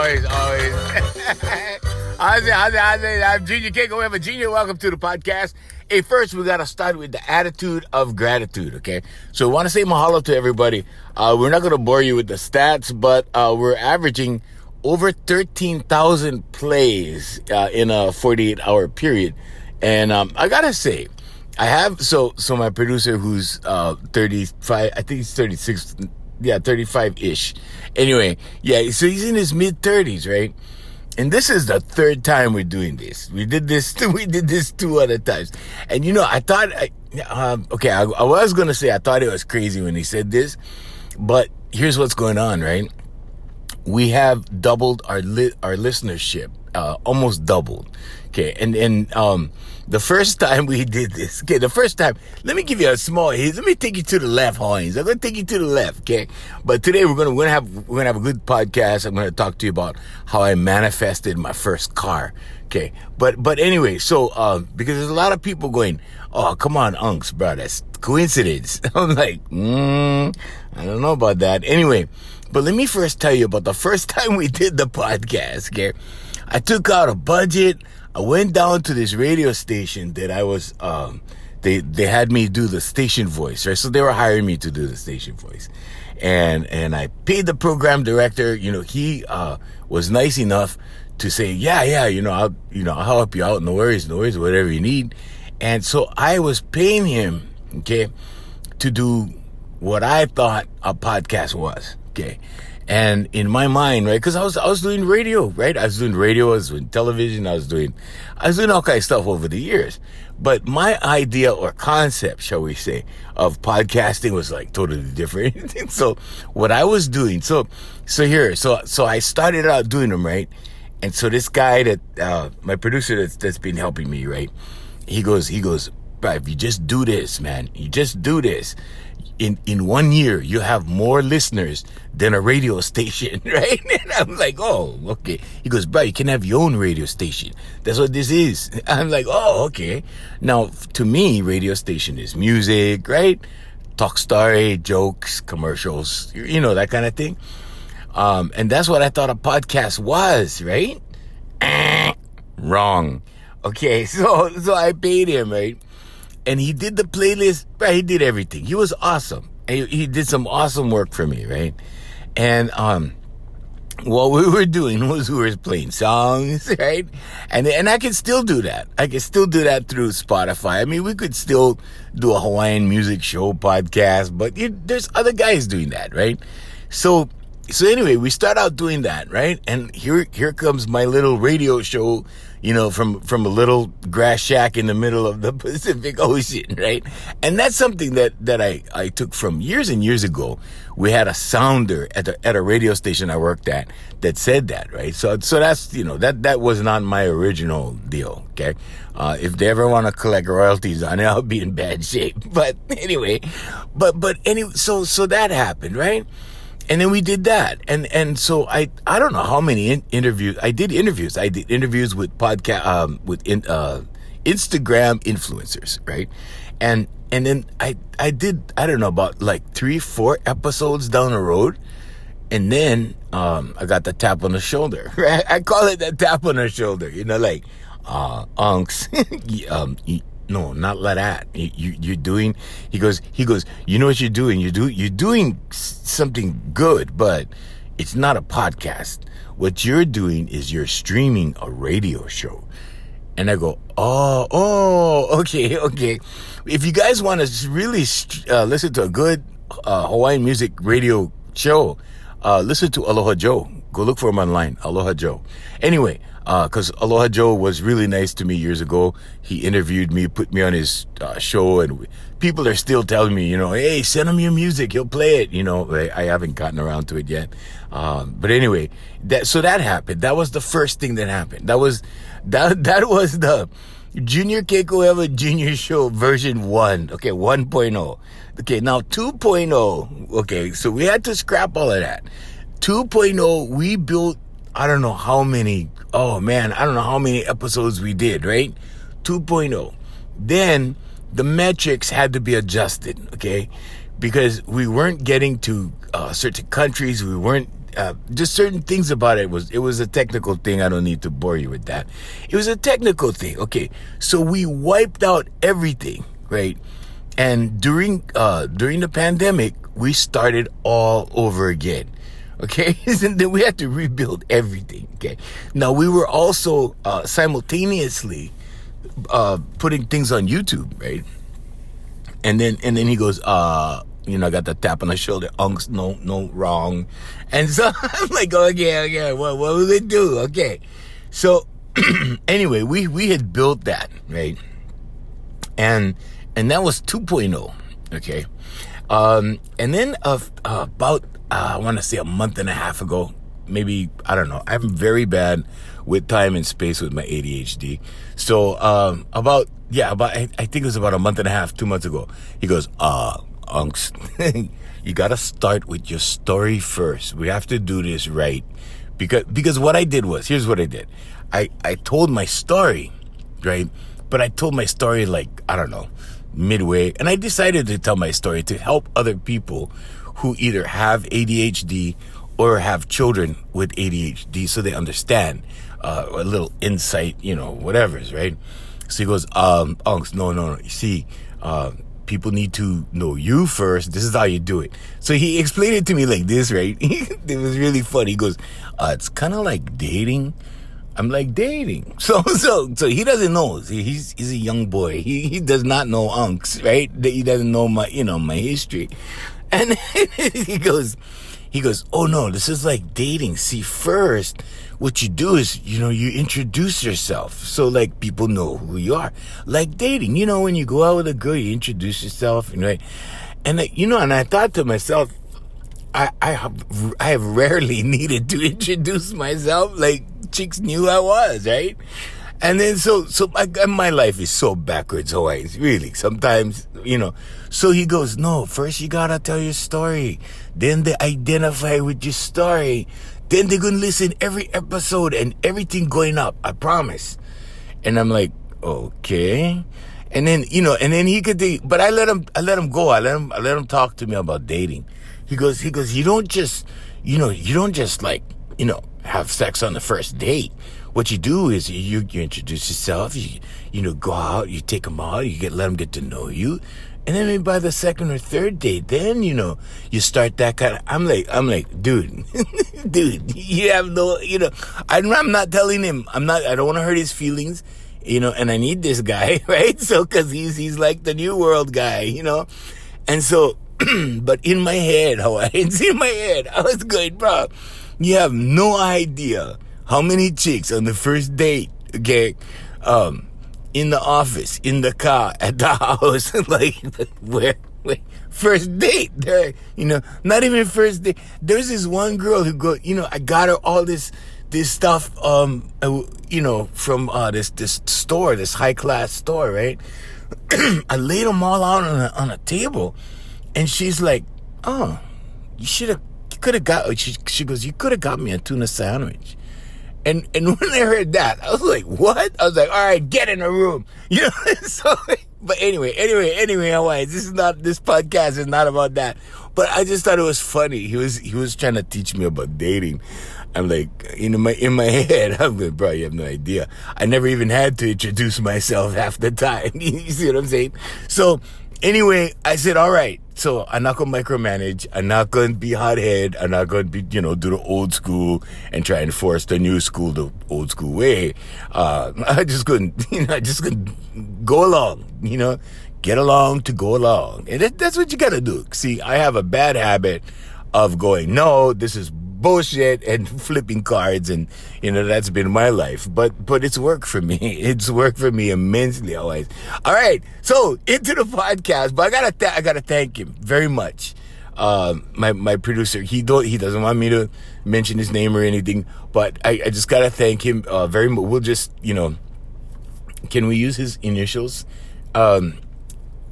always. How's it? I'm Junior Kekuewa. Junior, welcome to the podcast. Hey, first, we got to start with the attitude of gratitude, okay? So we want to say mahalo to everybody. We're not going to bore you with the stats, but we're averaging over 13,000 plays in a 48-hour period. And I got to say, I have, so my producer who's 35, I think he's 36, 35-ish. Anyway, yeah, so he's in his mid-30s, right? And this is the third time we're doing this. We did this 2 other times. And I thought, I was going to say I thought it was crazy when he said this, but here's what's going on, right? We have doubled our listenership, almost doubled. Okay, and the first time we did this, let me give you a small hint. Let me take you to the left, Hines. I'm gonna take you to the left, okay? But today we're gonna have a good podcast. I'm gonna talk to you about how I manifested my first car. Okay, but anyway, so because there's a lot of people going, oh, come on, unks, bro, that's coincidence. I'm like, I don't know about that. Anyway, but let me first tell you about the first time we did the podcast. Okay, I took out a budget. I went down to this radio station that I was, they had me do the station voice, right? So they were hiring me to do the station voice. And I paid the program director, he, was nice enough to say, yeah, I'll help you out. No worries, whatever you need. And so I was paying him, okay, to do what I thought a podcast was, okay? And in my mind, right, because I was doing radio, right? I was doing radio, I was doing television, I was doing all kinds of stuff over the years. But my idea or concept, shall we say, of podcasting was like totally different. So what I was doing, so I started out doing them, right? And so this guy that, my producer that's been helping me, right? He goes, bro, if you just do this, man, you just do this. In 1 year, you have more listeners than a radio station, right? And I'm like, oh, okay. He goes, bro, you can have your own radio station. That's what this is. I'm like, oh, okay. Now, to me, radio station is music, right? Talk story, jokes, commercials, that kind of thing. And that's what I thought a podcast was, right? Wrong. Okay, so I paid him, right? And he did the playlist, right? He did everything. He was awesome. He did some awesome work for me, right? And what we were doing was we were playing songs, right? And I can still do that. I can still do that through Spotify. I mean, we could still do a Hawaiian music show podcast, but there's other guys doing that, right? So anyway, we start out doing that, right? And here comes my little radio show, from a little grass shack in the middle of the Pacific Ocean, right? And that's something that I took from years and years ago. We had a sounder at a radio station I worked at that said that, right? So that's, that was not my original deal, okay? If they ever want to collect royalties on it, I'll be in bad shape. But anyway, so that happened, right? And then we did that. And so I don't know how many interviews. I did interviews with Instagram influencers, right? And then I did, I don't know, about like 3-4 episodes down the road. And then, I got the tap on the shoulder, right? I call it the tap on the shoulder, like, unks, no, not like that. You're doing, he goes, you know what you're doing? You're doing something good, but it's not a podcast. What you're doing is you're streaming a radio show. And I go, okay. If you guys want to really listen to a good Hawaiian music radio show, listen to Aloha Joe. Go look for him online, Aloha Joe. Anyway, because Aloha Joe was really nice to me years ago. He interviewed me, put me on his show, and people are still telling me, hey, send him your music, he'll play it. I haven't gotten around to it yet. But anyway, that happened. That was the first thing that happened. That was the Junior Kekuewa Junior Show version 1. Okay, 1.0. Okay, now 2.0. Okay, so we had to scrap all of that. 2.0, we built, I don't know how many episodes we did, right? 2.0. Then the metrics had to be adjusted, okay? Because we weren't getting to certain countries. We weren't just certain things about it was a technical thing. I don't need to bore you with that. It was a technical thing. Okay, so we wiped out everything, right? And during the pandemic, we started all over again. Okay, and then we had to rebuild everything. Okay, now we were also simultaneously putting things on YouTube, right? And then he goes, I got the tap on the shoulder, unks, no, wrong. And so I'm like, okay, what will we do? Okay, so anyway, we had built that, right? And that was 2.0, okay? And then about, I want to say a month and a half ago, maybe, I don't know. I'm very bad with time and space with my ADHD. So I think it was about a month and a half, 2 months ago, he goes, Unks, you got to start with your story first. We have to do this right. Because what I did was, here's what I did. I told my story, right? But I told my story like, I don't know, midway. And I decided to tell my story to help other people who either have ADHD or have children with ADHD so they understand a little insight, whatever's, right? So he goes, Unks, no. You see, people need to know you first. This is how you do it. So he explained it to me like this, right? It was really funny. He goes, it's kind of like dating. I'm like, dating. So he doesn't know. He's a young boy. He does not know Unks, right? He doesn't know my history. And he goes, oh no, this is like dating. See, first, what you do is, you introduce yourself. So like people know who you are. Like dating, when you go out with a girl, you introduce yourself, right? And and I thought to myself, I have rarely needed to introduce myself. Like chicks knew who I was, right? And then so my life is so backwards, always, really. Sometimes, So he goes, no, first you gotta tell your story. Then they identify with your story. Then they're gonna listen every episode and everything going up. I promise. And I'm like, okay. And then and then he could do, but I let him go. I let him talk to me about dating. He goes, you don't just like, have sex on the first date. What you do is you introduce yourself, you go out, you take them out, let them get to know you. And then maybe by the second or third date, then, you start that kind of, I'm like, dude, you have no, I'm not telling him, I don't want to hurt his feelings, and I need this guy, right? So, cause he's like the new world guy, and so, but in my head, I was going, bro, you have no idea how many chicks on the first date, okay, in the office, in the car, at the house, like, where, first date, there, not even first date. There's this one girl who I got her all this stuff, from, this store, this high class store, right? I laid them all out on a table, and she's like, oh, you could have got, she goes, you could have got me a tuna sandwich. And when I heard that, I was like, what? I was like, all right, get in the room. So, but anyway, this podcast is not about that. But I just thought it was funny. He was trying to teach me about dating. I'm like, in my head, I'm like, bro, you have no idea. I never even had to introduce myself half the time. You see what I'm saying? So anyway, I said, all right. So I'm not going to micromanage. I'm not going to be hothead. I'm not going to be, do the old school and try and force the new school the old school way. I just couldn't, go along, get along to go along. And that's what you got to do. See, I have a bad habit of going, no, this is bullshit, and flipping cards, and that's been my life, but it's worked for me. It's worked for me immensely always. All right, so into the podcast, but I gotta thank him very much. My producer, he doesn't want me to mention his name or anything, but I just gotta thank him very much. We'll just can we use his initials?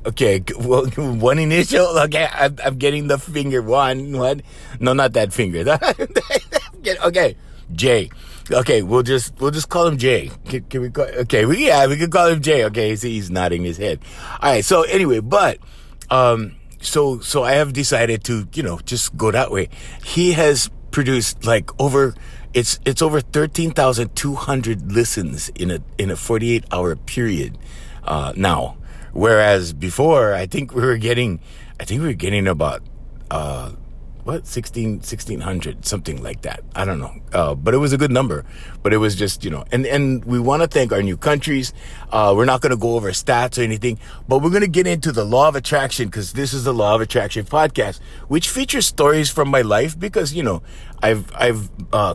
Okay, well, one initial. Okay, I'm getting the finger. One. No, not that finger. Okay, J. Okay, we'll just call him J. Can we call? Okay, we can call him J. Okay, see, he's nodding his head. All right. So anyway, but so I have decided to just go that way. He has produced like over it's over 13,200 listens in a 48-hour period now. Whereas before, I think we were getting about 1600, something like that. I don't know. But it was a good number. But it was just, and we want to thank our new countries. We're not going to go over stats or anything, but we're going to get into the law of attraction, because this is the law of attraction podcast, which features stories from my life, because, I've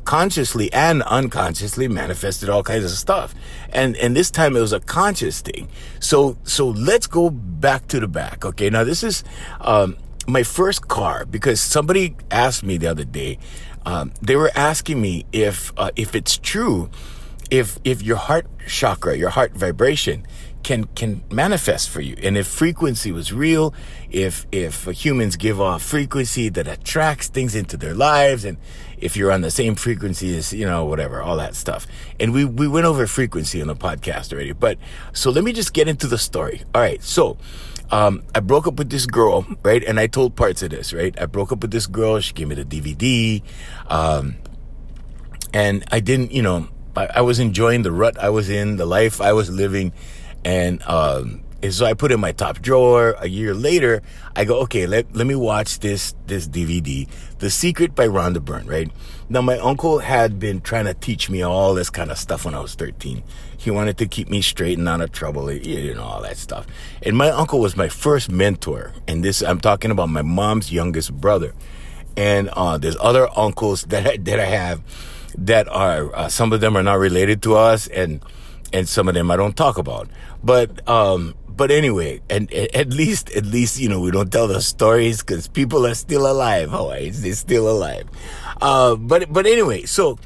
consciously and unconsciously manifested all kinds of stuff. And this time it was a conscious thing. So let's go back to the back. Okay. Now this is, my first car, because somebody asked me the other day, they were asking me if it's true, if your heart chakra, your heart vibration can manifest for you, and if frequency was real, if humans give off frequency that attracts things into their lives, and if you're on the same frequency as, whatever, all that stuff. And we went over frequency on the podcast already, but so let me just get into the story. All right, so I broke up with this girl, right? And I told parts of this, right? I broke up with this girl. She gave me the DVD. And I didn't, I was enjoying the rut I was in, the life I was living. And so I put it in my top drawer. A year later, I go, okay, let me watch this DVD, The Secret by Rhonda Byrne, right? Now, my uncle had been trying to teach me all this kind of stuff when I was 13. He wanted to keep me straight and out of trouble, all that stuff. And my uncle was my first mentor. And I'm talking about my mom's youngest brother. And there's other uncles that I have that are, some of them are not related to us, and some of them I don't talk about. But anyway, and at least, we don't tell the stories, because people are still alive. Hawaiians, they're still alive. But anyway, so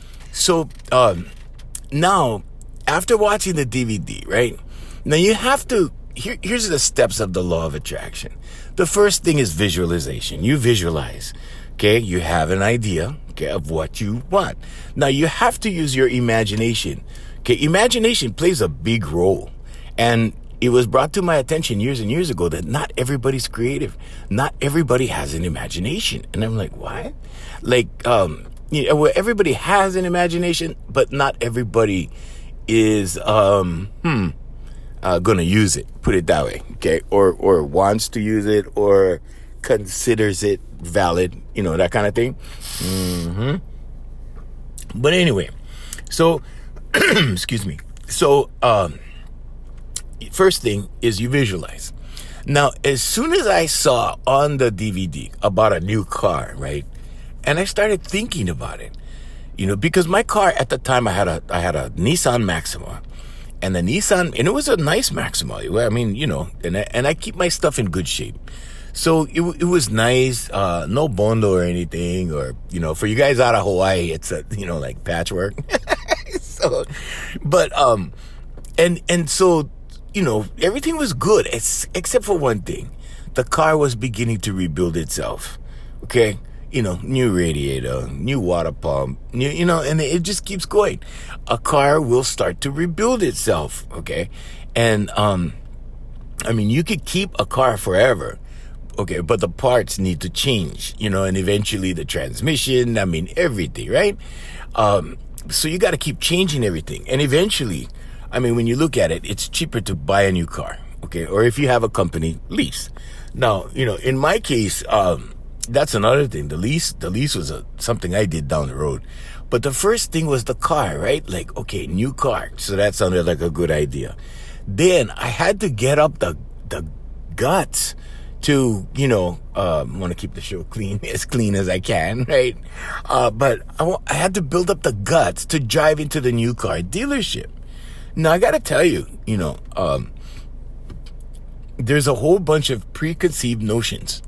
now, after watching the DVD, right? Now you have to, here's the steps of the law of attraction. The first thing is visualization. You visualize, okay? You have an idea, okay, of what you want. Now you have to use your imagination. Okay, imagination plays a big role. And it was brought to my attention years and years ago that not everybody's creative. Not everybody has an imagination. And I'm like, what? Like, well, everybody has an imagination, but not everybody is gonna use it, put it that way, okay? Or wants to use it, or considers it valid, that kind of thing. But anyway, so excuse me. So first thing is you visualize. Now, as soon as I saw on the DVD about a new car, right, and I started thinking about it, because my car at the time, I had a Nissan Maxima, and and it was a nice Maxima. I mean, and I keep my stuff in good shape. So it was nice, no bondo or anything, or, for you guys out of Hawaii, it's like patchwork. So, but, and so, everything was good, except for one thing. The car was beginning to rebuild itself. Okay. New radiator, new water pump, and it just keeps going. A car will start to rebuild itself. Okay. And, you could keep a car forever. Okay. But the parts need to change, and eventually the transmission, everything, right? So you got to keep changing everything. And eventually, when you look at it, it's cheaper to buy a new car. Okay. Or if you have a company, lease. Now, in my case, that's another thing. The lease was something I did down the road. But the first thing was the car, right? Like, okay, new car. So that sounded like a good idea. Then I had to get up the guts to, want to keep the show clean as I can, right? But I had to build up the guts to drive into the new car dealership. Now, I got to tell you, there's a whole bunch of preconceived notions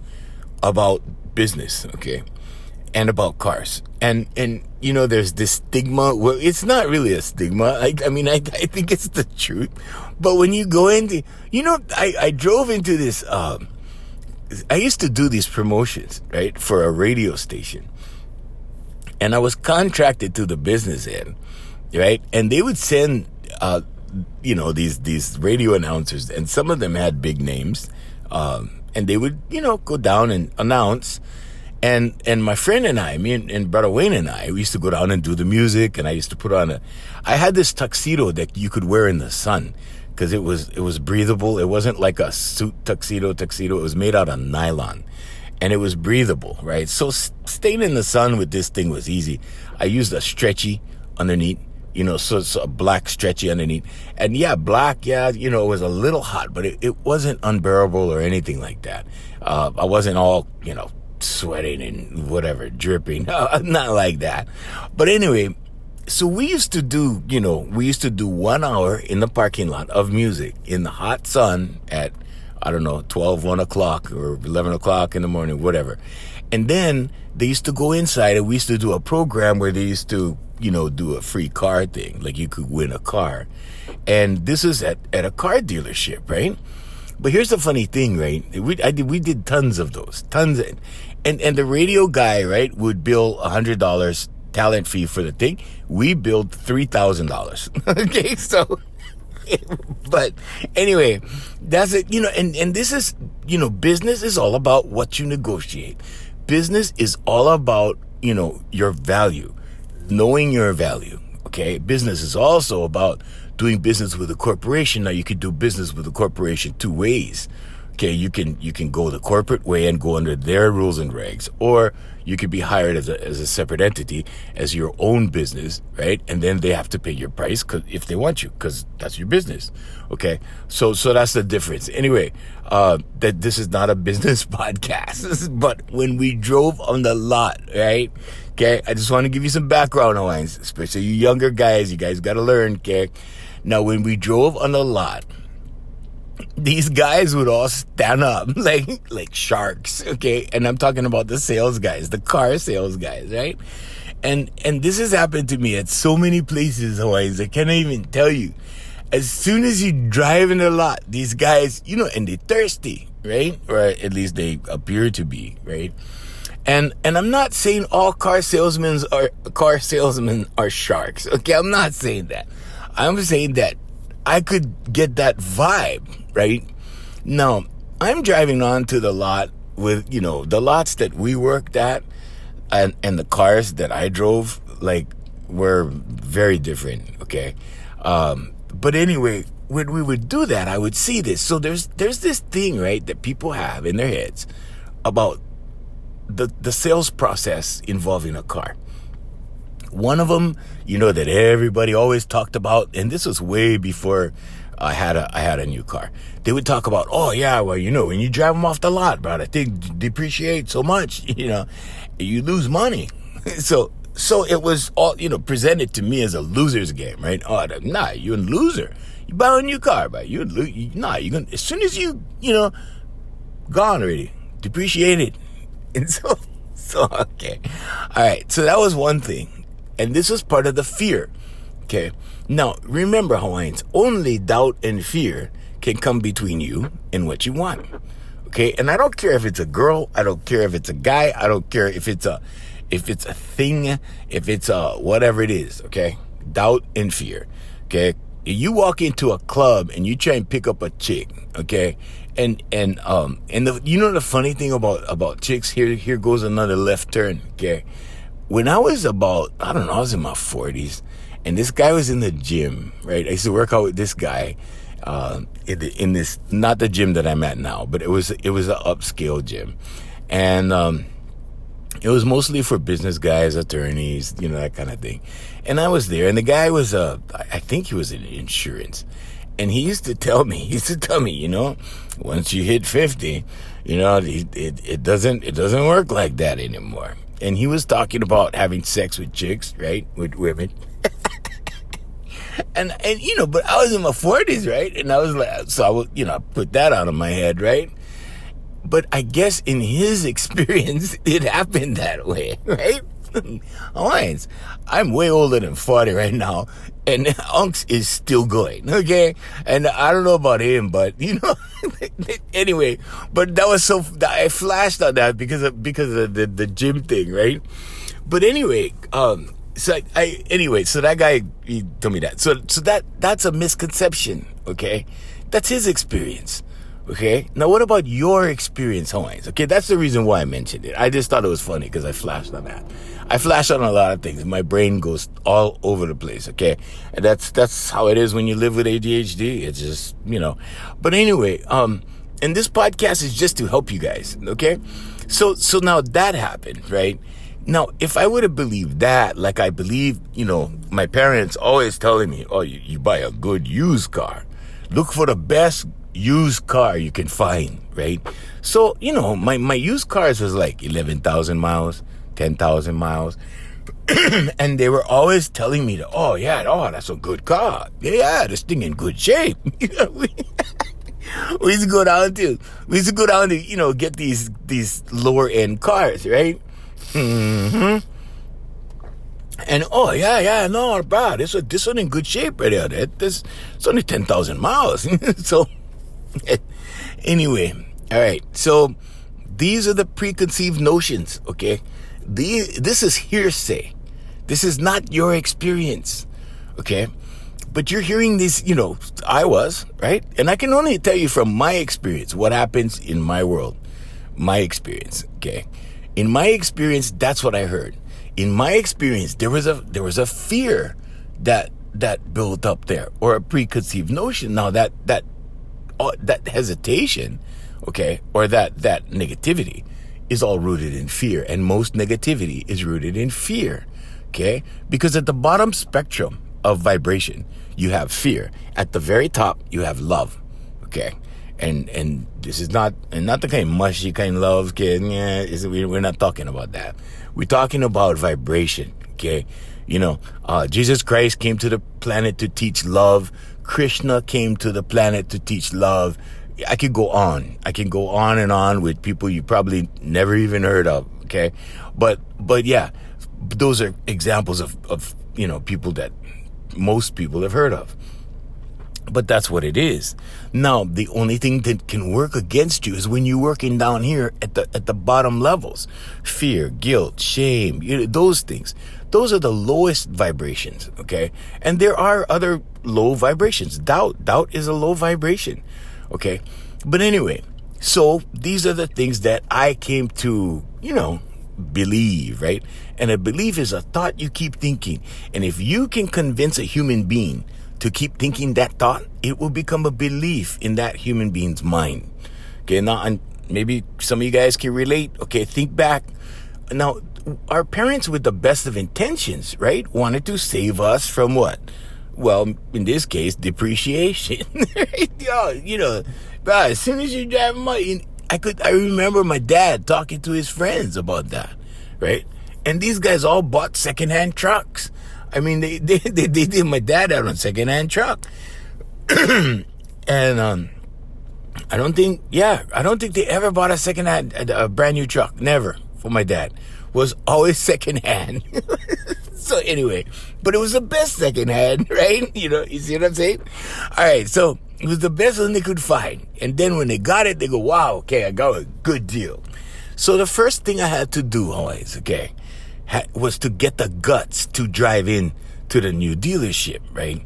about business, okay, and about cars, and there's this stigma. Well, it's not really a stigma. I think it's the truth. But when you go into, I drove into this. I used to do these promotions, right, for a radio station, and I was contracted to the business end, right, and they would send, these radio announcers, and some of them had big names. And they would, go down and announce. And my friend and I, me and brother Wayne and I, we used to go down and do the music, and I used to put on I had this tuxedo that you could wear in the sun because it was breathable. It wasn't like a suit tuxedo. It was made out of nylon, and it was breathable, right? So staying in the sun with this thing was easy. I used a stretchy underneath, so a black stretchy underneath. And black, it was a little hot, but it wasn't unbearable or anything like that. I wasn't all, sweating and whatever, dripping. Not like that. But anyway, so we used to do 1 hour in the parking lot of music in the hot sun at, 1 o'clock or 11 o'clock in the morning, whatever. And then they used to go inside, and we used to do a program where they used to, do a free car thing. Like you could win a car. And this is at a car dealership, right? But here's the funny thing, right? We did tons of those, and the radio guy, right, would bill $100 talent fee for the thing. We billed $3,000. Okay, so, but anyway, that's it, and this is, business is all about what you negotiate. Business is all about, your value, knowing your value. Okay, business is also about doing business with a corporation. Now you could do business with a corporation two ways. Okay, you can go the corporate way and go under their rules and regs, or you could be hired as a separate entity as your own business, right? And then they have to pay your price if they want you, because that's your business. Okay, so that's the difference. Anyway, that this is not a business podcast, but when we drove on the lot, right? Okay, I just want to give you some background, Hawaiians, especially you younger guys. You guys got to learn. Okay, now when we drove on the lot, these guys would all stand up like sharks, okay? And I'm talking about the sales guys, the car sales guys, right? And this has happened to me at so many places, Hawaiians, I can't even tell you. As soon as you drive in the lot, these guys, and they're thirsty, right? Or at least they appear to be, right? And I'm not saying all car salesmen are sharks, okay? I'm not saying that. I'm saying that I could get that vibe, right? Now, I'm driving onto the lot with, the lots that we worked at and the cars that I drove, were very different, okay? But anyway, when we would do that, I would see this. So there's this thing, right, that people have in their heads about the sales process involving a car. One of them, that everybody always talked about, and this was way before I had a new car. They would talk about, oh yeah, well, when you drive them off the lot, bro, that thing depreciates so much, you lose money. So it was all, presented to me as a loser's game, right? Oh, nah, you're a loser. You buy a new car, but you're gonna, as soon as you gone already, depreciated. And so okay, all right. So that was one thing. And this was part of the fear, okay? Now, remember, Hawaiians, only doubt and fear can come between you and what you want, okay? And I don't care if it's a girl. I don't care if it's a guy. I don't care if it's a thing, if it's whatever it is, okay? Doubt and fear, okay? You walk into a club and you try and pick up a chick, okay? And the funny thing about chicks, here goes another left turn, okay? When I was about, I was in my 40s, and this guy was in the gym, right? I used to work out with this guy in this, not the gym that I'm at now, but it was an upscale gym. And it was mostly for business guys, attorneys, that kind of thing. And I was there, and the guy was, I think he was in insurance. And he used to tell me, once you hit 50, it doesn't work like that anymore. And he was talking about having sex with chicks, right? With women. and but I was in my 40s, right? And I was like, so I would, put that out of my head, right? But I guess in his experience, it happened that way, right? Hawaiians, I'm way older than 40 right now, and Unks is still going, okay? And I don't know about him, but anyway, but that was I flashed on that because of the gym thing, right? But anyway, so that guy, he told me that. So that's a misconception, okay? That's his experience. Okay, now what about your experience, Hawaiians? Okay, that's the reason why I mentioned it. I just thought it was funny because I flashed on that. I flash on a lot of things. My brain goes all over the place, okay? And that's how it is when you live with ADHD. It's just, But anyway, and this podcast is just to help you guys, okay? So now that happened, right? Now, if I would have believed that, like I believe, my parents always telling me, oh, you buy a good used car. Look for the best used car you can find, right? So, my used cars was like 11,000 miles, 10,000 miles. And they were always telling me, that's a good car. Yeah, this thing in good shape. We used to go down to, get these lower end cars, right? Mm-hmm. And bro, this one in good shape right there. It's only 10,000 miles. So anyway, all right. So these are the preconceived notions, okay? This is hearsay. This is not your experience, okay? But you're hearing these, I was, right? And I can only tell you from my experience what happens in my world, my experience, okay? In my experience, that's what I heard. In my experience, there was a fear that built up there, or a preconceived notion. Now that hesitation, okay, or that negativity is all rooted in fear, and most negativity is rooted in fear, okay? Because at the bottom spectrum of vibration, you have fear. At the very top, you have love, okay? And this is not the kind of mushy kind of love, kid. Yeah, we're not talking about that. We're talking about vibration, okay? Jesus Christ came to the planet to teach love. Krishna came to the planet to teach love. I could go on. I can go on and on with people you probably never even heard of, okay? But yeah, those are examples of people that most people have heard of. But that's what it is. Now, the only thing that can work against you is when you're working down here at the bottom levels. Fear, guilt, shame, those things. Those are the lowest vibrations, okay? And there are other low vibrations. Doubt is a low vibration, okay? But anyway, so these are the things that I came to, believe, right? And a belief is a thought you keep thinking. And if you can convince a human being to keep thinking that thought, it will become a belief in that human being's mind. Okay, now, and maybe some of you guys can relate. Okay, think back. Now, our parents, with the best of intentions, right, wanted to save us from what? Well, in this case, depreciation. Bro, as soon as you drive money, I remember my dad talking to his friends about that, right? And these guys all bought secondhand trucks. I mean, they did my dad out on a secondhand truck. And I don't think they ever bought a brand new truck. Never, for my dad. Was always secondhand. So anyway, but it was the best secondhand, right? You see what I'm saying? All right, so it was the best one they could find. And then when they got it, they go, wow, okay, I got a good deal. So the first thing I had to do always, okay, was to get the guts to drive in to the new dealership, right?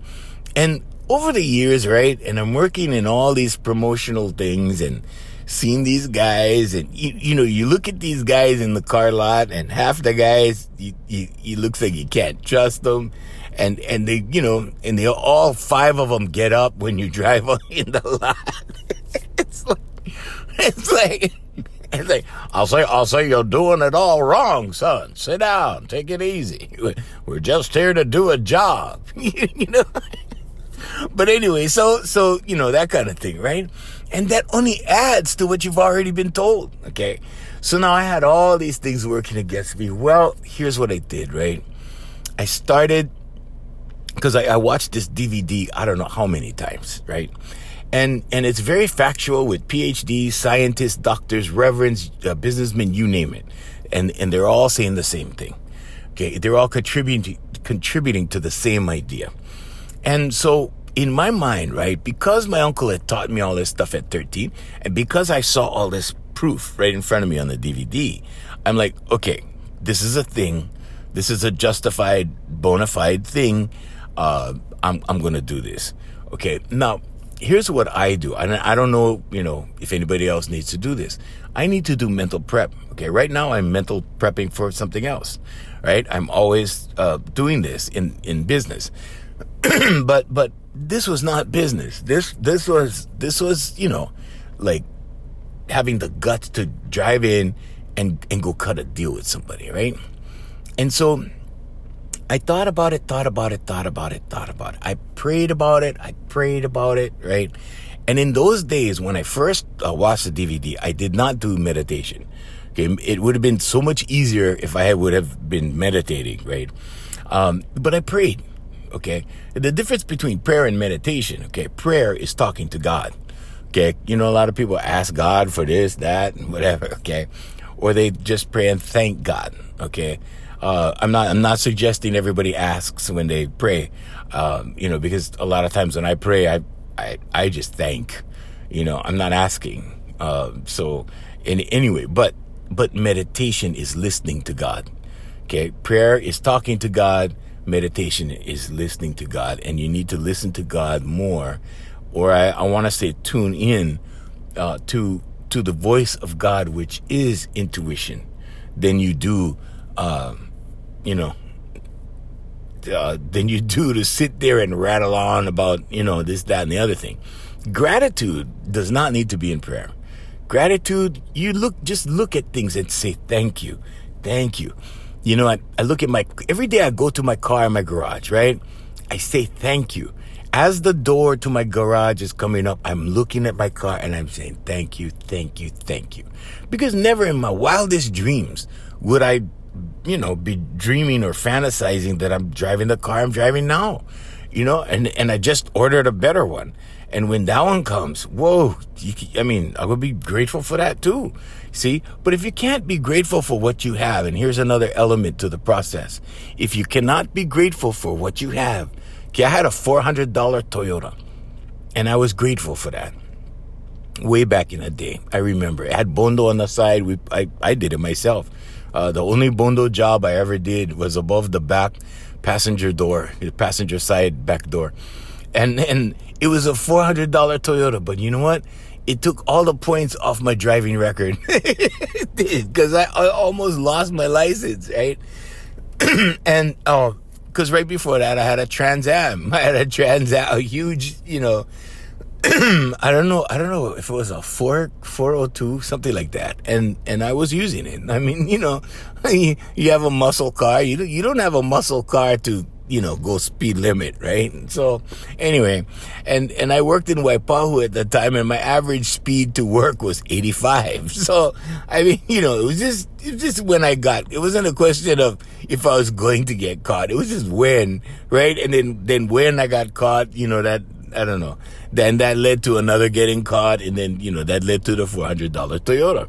And over the years, right, and I'm working in all these promotional things and seeing these guys, and you look at these guys in the car lot, and half the guys, you looks like you can't trust them, and they, and they all five of them get up when you drive in the lot. It's like, I'll say you're doing it all wrong, son. Sit down, take it easy. We're just here to do a job, But anyway, so that kind of thing, right? And that only adds to what you've already been told, okay? So now I had all these things working against me. Well, here's what I did, right? I started, because I watched this DVD, I don't know how many times, right? And it's very factual with PhDs, scientists, doctors, reverends, businessmen, you name it. And they're all saying the same thing. Okay, they're all contributing to the same idea. And so in my mind, right, because my uncle had taught me all this stuff at 13, and because I saw all this proof right in front of me on the DVD, I'm like, okay, this is a thing. This is a justified, bona fide thing. I'm going to do this. Okay, now, here's what I do. And I don't know, if anybody else needs to do this. I need to do mental prep. Okay. Right now I'm mental prepping for something else, right? I'm always, doing this in business, but this was not business. This was, like having the guts to drive in and go cut a deal with somebody. Right. And so I thought about it. I prayed about it, right? And in those days, when I first watched the DVD, I did not do meditation. Okay, it would have been so much easier if I would have been meditating, right? But I prayed, okay? The difference between prayer and meditation, okay? Prayer is talking to God, okay? A lot of people ask God for this, that, and whatever, okay? Or they just pray and thank God, okay? I'm not suggesting everybody asks when they pray, because a lot of times when I pray, I just thank, I'm not asking. Anyway, but meditation is listening to God. Okay. Prayer is talking to God. Meditation is listening to God, and you need to listen to God more, or I want to say tune in, to the voice of God, which is intuition, than you do, than you do to sit there and rattle on about, this, that, and the other thing. Gratitude does not need to be in prayer. Gratitude, just look at things and say, thank you. Thank you. I look at every day I go to my car in my garage, right? I say, thank you. As the door to my garage is coming up, I'm looking at my car and I'm saying, thank you, thank you, thank you. Because never in my wildest dreams would I be dreaming or fantasizing that I'm driving the car I'm driving now, and I just ordered a better one. And when that one comes, whoa, I would be grateful for that too. See, but if you can't be grateful for what you have, and here's another element to the process. If you cannot be grateful for what you have, okay, I had a $400 Toyota, and I was grateful for that. Way back in the day, I remember it had bondo on the side. I did it myself. The only bondo job I ever did was above the back passenger door, the passenger side back door. And it was a $400 Toyota, but you know what? It took all the points off my driving record. It did, because I almost lost my license, right? And, because right before that, I had a Trans Am. A huge, I don't know if it was a 402, something like that. And I was using it. I mean, you have a muscle car. You don't have a muscle car to, go speed limit, right? And so anyway, and I worked in Waipahu at the time, and my average speed to work was 85. So, it was just when it wasn't a question of if I was going to get caught. It was just when, right? And then when I got caught, that, I don't know. Then that led to another getting caught, and then, that led to the $400 Toyota.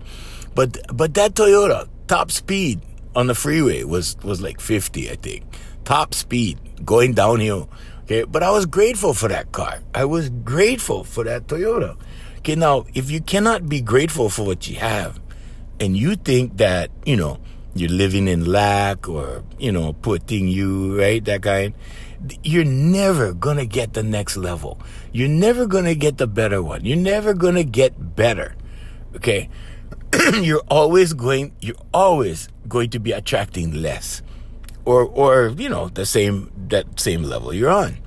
But that Toyota, top speed on the freeway was like 50, I think. Top speed, going downhill. Okay, but I was grateful for that car. I was grateful for that Toyota. Okay, now, if you cannot be grateful for what you have, and you think that, you're living in lack or, poor thing you, right, that kind, you're never going to get the next level. You're never going to get the better one. You're never going to get better. Okay? You're always going to be attracting less. Or that same level you're on.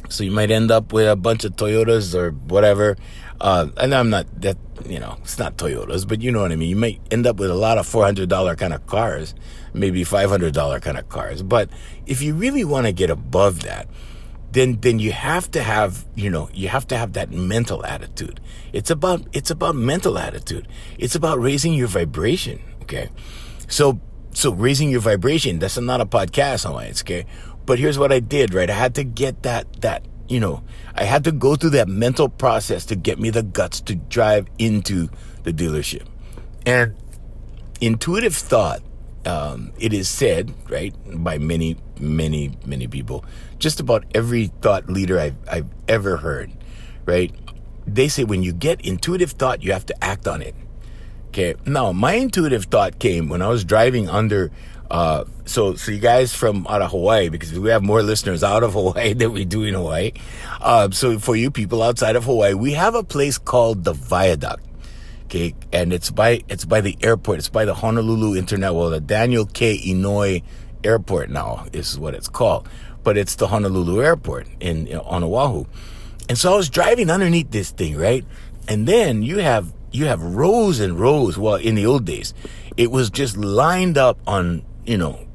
So you might end up with a bunch of Toyotas or whatever. And I'm not that, it's not Toyotas, but you know what I mean. You might end up with a lot of $400 kind of cars, maybe $500 kind of cars. But if you really want to get above that, then you have to have, that mental attitude. It's about mental attitude. It's about raising your vibration. Okay. So raising your vibration, that's not a podcast, Hawaiians, okay? But here's what I did, right? I had to get that, I had to go through that mental process to get me the guts to drive into the dealership. And intuitive thought, it is said, right, by many, many, many people, just about every thought leader I've ever heard, right? They say when you get intuitive thought, you have to act on it. Okay. Now, my intuitive thought came when I was driving under So you guys from out of Hawaii, because we have more listeners out of Hawaii than we do in Hawaii. So for you people outside of Hawaii, we have a place called the Viaduct. Okay, and it's by the airport. It's by the Honolulu the Daniel K. Inouye Airport now is what it's called, but it's the Honolulu Airport on Oahu. And so I was driving underneath this thing, right? And then you have rows and rows. Well, in the old days, it was just lined up on,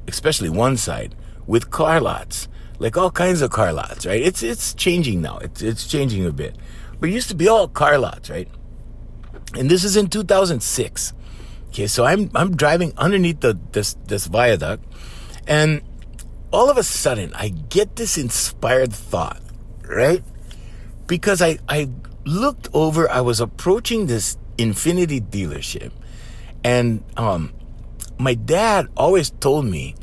especially one side with car lots, like all kinds of car lots, right? It's changing now. It's changing a bit, but it used to be all car lots, right? And this is in 2006. Okay, so I'm driving underneath this viaduct, and all of a sudden I get this inspired thought, right? Because I looked over, I was approaching this Infinity dealership, and my dad always told me,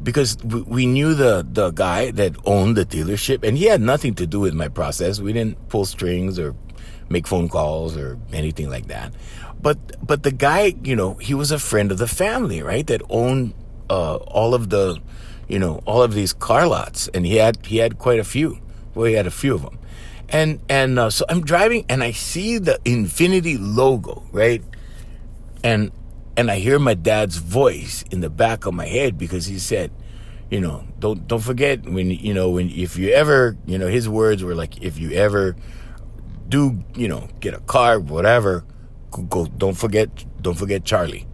because we knew the guy that owned the dealership, and he had nothing to do with my process. We didn't pull strings or make phone calls or anything like that. But the guy, he was a friend of the family, right? That owned all of these car lots, and he had quite a few. Well, he had a few of them. And so I'm driving and I see the Infinity logo, right? And I hear my dad's voice in the back of my head, because he said, don't forget if you ever, his words were like, if you ever do, get a car, whatever, go, don't forget Charlie.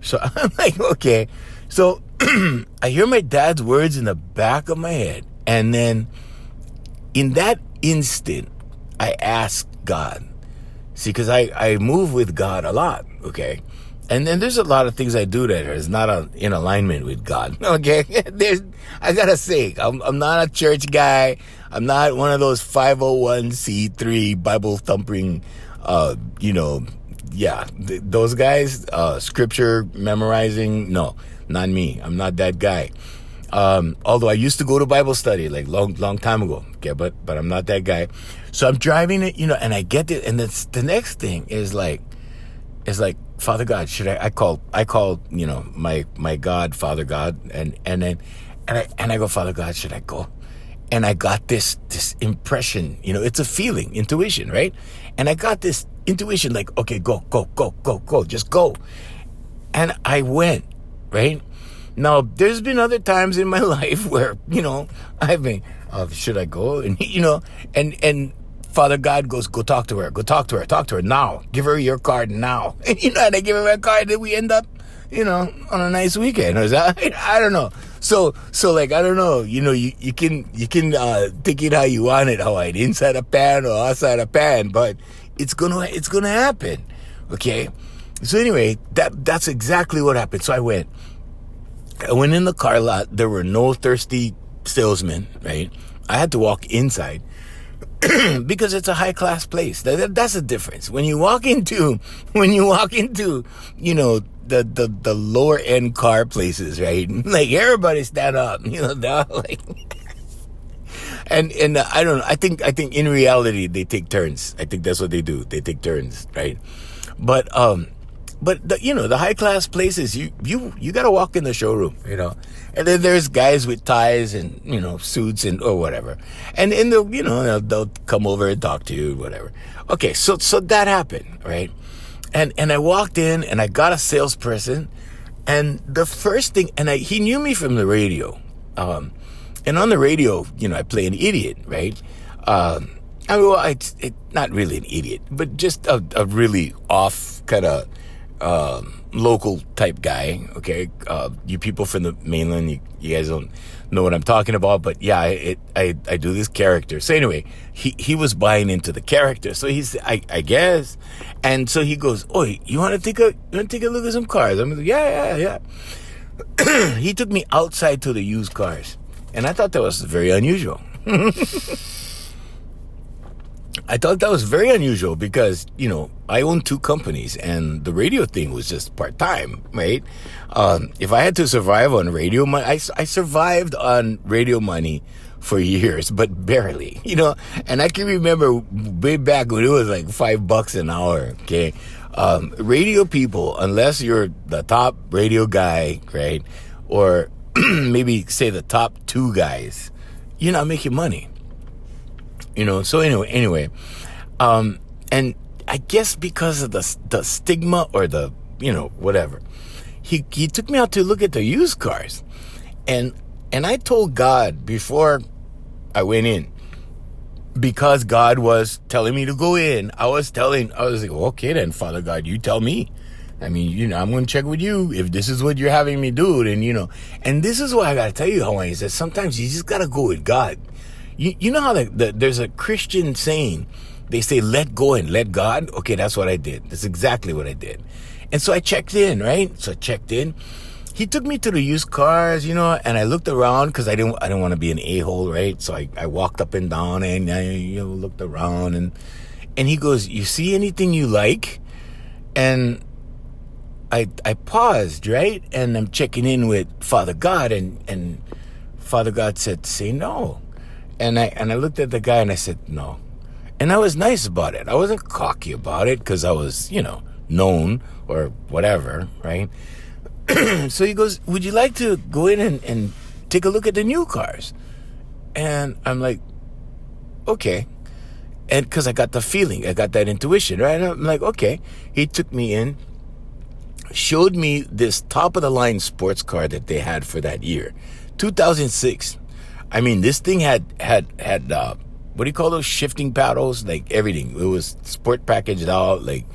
So I'm like, okay. So I hear my dad's words in the back of my head. And then in that instant, I asked God. See, because I move with God a lot, okay? And then there's a lot of things I do that is not in alignment with God, okay? I gotta say, I'm not a church guy. I'm not one of those 501c3 Bible thumping, those guys, scripture memorizing. No, not me. I'm not that guy. Although I used to go to Bible study like long time ago. Okay, but I'm not that guy. So I'm driving it, and I get it, and the next thing is like, Father God, should I call, my God, Father God, and I go, Father God, should I go? And I got this impression, it's a feeling, intuition, right? And I got this intuition, like, okay, go, just go. And I went, right? Now, there's been other times in my life where, I've been, should I go? And, and Father God goes, go talk to her now. Give her your card now. And, and I give her my card, and we end up, on a nice weekend. I don't know. So like, I don't know, you can take it how you want it, Hawaii, inside a pan or outside a pan, but it's gonna happen. Okay. So anyway, that's exactly what happened. So I went in the car lot. There were no thirsty salesmen, right? I had to walk inside because it's a high class place. That's the difference. When you walk into, the lower end car places, right? Like, everybody stand up, like, and I don't know. I think in reality they take turns. I think that's what they do. They take turns, right? But the high class places, you got to walk in the showroom, and then there's guys with ties and, suits and, or whatever. And they'll come over and talk to you, whatever. Okay. So that happened, right? And I walked in and I got a salesperson, and the first thing, he knew me from the radio. And on the radio, I play an idiot, right? Not really an idiot, but just a really off kind of, local type guy. Okay. You people from the mainland, you guys don't know what I'm talking about, but yeah, I do this character. So anyway, he was buying into the character. So he's, I guess. And so he goes, oh, you want to take a look at some cars? I'm like, yeah. He took me outside to the used cars. And I thought that was very unusual. I thought that was very unusual because, I own two companies and the radio thing was just part-time, right? If I had to survive on radio money, I survived on radio money for years, but barely, and I can remember way back when it was like $5 an hour. Okay. Radio people, unless you're the top radio guy, right? or maybe say the top 2 guys, you're not making money. So anyway, and I guess because of the stigma or the, whatever, he took me out to look at the used cars. And I told God before I went in, because God was telling me to go in, I was like, okay then, Father God, you tell me. I mean, I'm going to check with you. If this is what you're having me do, then, and this is why I got to tell you, Hawaiian, is that sometimes you just got to go with God. You know how there's a Christian saying, they say, let go and let God. Okay, that's what I did. That's exactly what I did. And so I checked in, right? So I checked in. He took me to the used cars, and I looked around because I didn't want to be an a-hole, right? So I walked up and down and I looked around and he goes, you see anything you like? And I paused, right? And I'm checking in with Father God and Father God said, say no. And I looked at the guy and I said, no. And I was nice about it. I wasn't cocky about it because I was, known or whatever, right? So he goes, would you like to go in and take a look at the new cars? And I'm like, okay. And because I got the feeling, I got that intuition, right? I'm like, okay. He took me in, showed me this top-of-the-line sports car that they had for that year, 2006. I mean, this thing had what do you call those, shifting paddles? Like everything. It was sport packaged out, like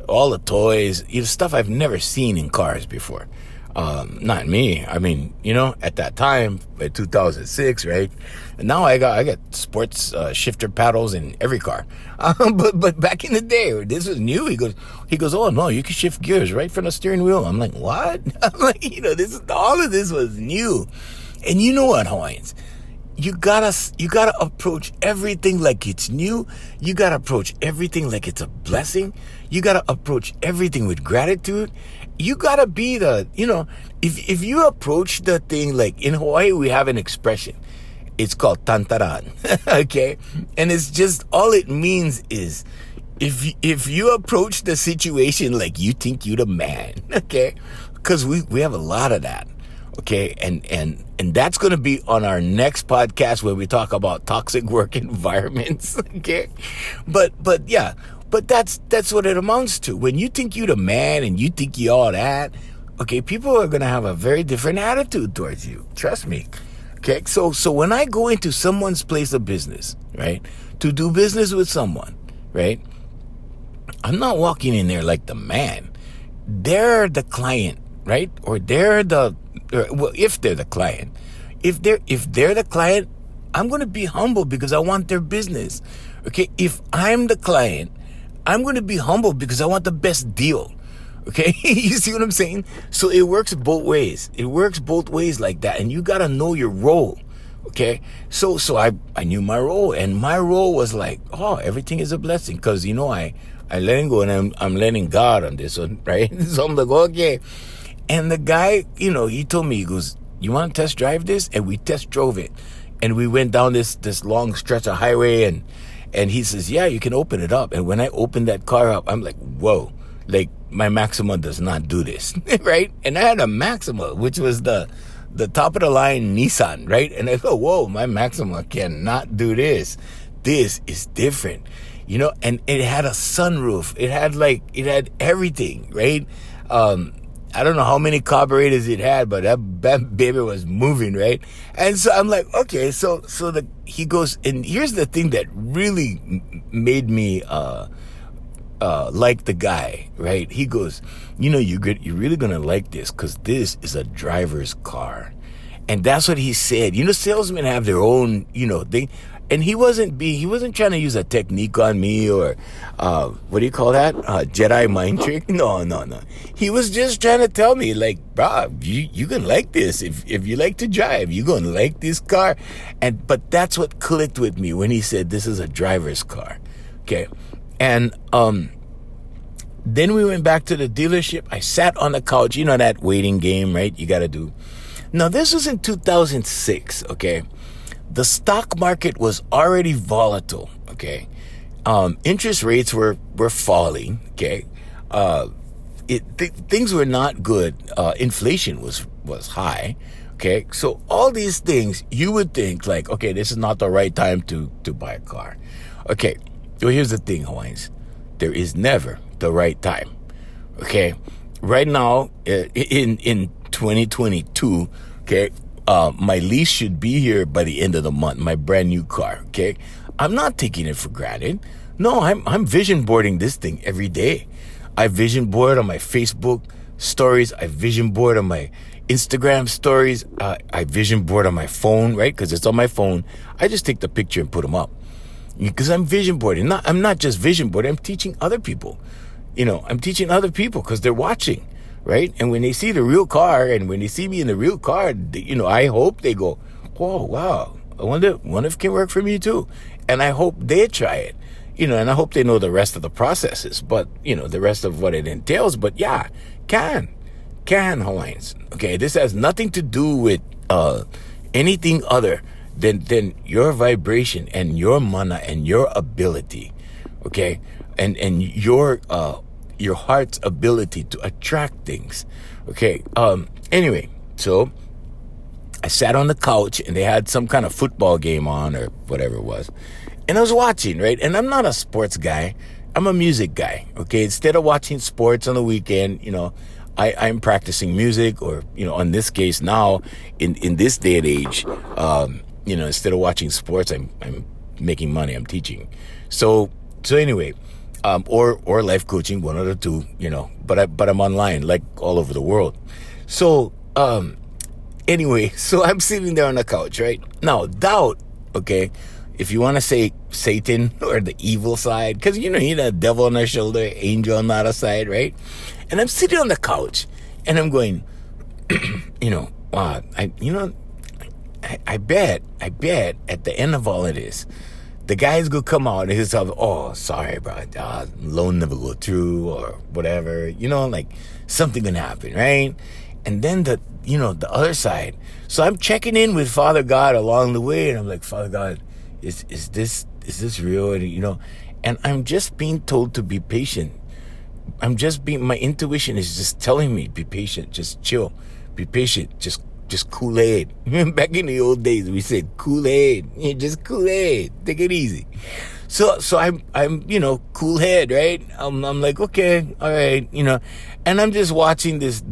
all the toys, stuff I've never seen in cars before. Not me. I mean, at that time, by 2006, right? And now I got sports shifter paddles in every car. But back in the day, this was new. He goes, oh no, you can shift gears right from the steering wheel. I'm like, what? I'm like, all of this was new. And you know what, Hawaiians? You gotta approach everything like it's new. You gotta approach everything like it's a blessing. You gotta approach everything with gratitude. You gotta be if you approach the thing, like in Hawaii, we have an expression. It's called tantaran, okay? And it's just, all it means is, if you approach the situation like you think you're the man, okay? Because we have a lot of that. Okay, and that's going to be on our next podcast where we talk about toxic work environments. Okay, but that's what it amounts to. When you think you're the man and you think you all that, okay, people are going to have a very different attitude towards you. Trust me. Okay, so when I go into someone's place of business, right, to do business with someone, right, I'm not walking in there like the man. They're the client, right, or if they're the client, if they're the client, I'm going to be humble because I want their business. Okay. If I'm the client, I'm going to be humble because I want the best deal. Okay. You see what I'm saying? So it works both ways. It works both ways like that. And you got to know your role. Okay. So I knew my role, and my role was like, oh, everything is a blessing. Cause I letting go, and I'm letting God on this one. Right. So I'm like, okay. And the guy, he told me, he goes, you want to test drive this? And we test drove it. And we went down this long stretch of highway, and he says, yeah, you can open it up. And when I opened that car up, I'm like, whoa, like my Maxima does not do this, right? And I had a Maxima, which was the top of the line Nissan, right? And I go, whoa, my Maxima cannot do this. This is different, and it had a sunroof. It had everything, right? I don't know how many carburetors it had, but that baby was moving, right? And so I'm like, okay, so he goes, and here's the thing that really made me like the guy, right? He goes, you're really gonna like this because this is a driver's car. And that's what he said. Salesmen have their own, thing. And he wasn't trying to use a technique on me or, what do you call that? Jedi mind trick? No. He was just trying to tell me, like, bro, you gonna like this. If you like to drive, you gonna like this car. But that's what clicked with me when he said this is a driver's car. Okay. And, then we went back to the dealership. I sat on the couch, that waiting game, right? You gotta do. Now, this was in 2006, okay? The stock market was already volatile, okay? Interest rates were falling, okay? Things were not good. Inflation was was high. Okay, so all these things you would think like, okay, this is not the right time to buy a car. Okay, so here's the thing, Hawaiians. There is never the right time. Okay, right now in 2022, okay, my lease should be here by the end of the month. My brand new car. Okay, I'm not taking it for granted. No, I'm vision boarding this thing every day. I vision board on my Facebook stories. I vision board on my Instagram stories. I vision board on my phone, right? Because it's on my phone. I just take the picture and put them up. Because I'm vision boarding. I'm not just vision boarding. I'm teaching other people. I'm teaching other people because they're watching, right? And when they see the real car and when they see me in the real car, I hope they go, "Oh, wow. I wonder if it can work for me too." And I hope they try it. And I hope they know the rest of the processes, but, the rest of what it entails. But yeah, can Hawaiians. Okay, this has nothing to do with anything other than your vibration and your mana and your ability, okay, and your heart's ability to attract things, okay. Anyway, so I sat on the couch and they had some kind of football game on or whatever it was. And I was watching, right? And I'm not a sports guy. I'm a music guy, okay? Instead of watching sports on the weekend, I'm practicing music or, in this case now, in this day and age, instead of watching sports, I'm making money. I'm teaching. So anyway, or life coaching, one of the two, but I'm online, like all over the world. So, anyway, so I'm sitting there on the couch, right? Now, doubt, okay, if you want to say Satan or the evil side, because, the devil on our shoulder, angel on the other side, right? And I'm sitting on the couch and I'm going, wow, I bet at the end of all of this, the guy's going to come out and he'll say, "Oh, sorry, bro, loan never go through," or whatever, like something going to happen, right? And then the other side. So I'm checking in with Father God along the way and I'm like, "Father God, is this real?" And I'm just being told to be patient. My intuition is just telling me, be patient, just chill, be patient, just Kool-Aid. Back in the old days, we said Kool-Aid, just Kool-Aid, take it easy. So I'm cool head, right? I'm like, okay, all right, and I'm just watching this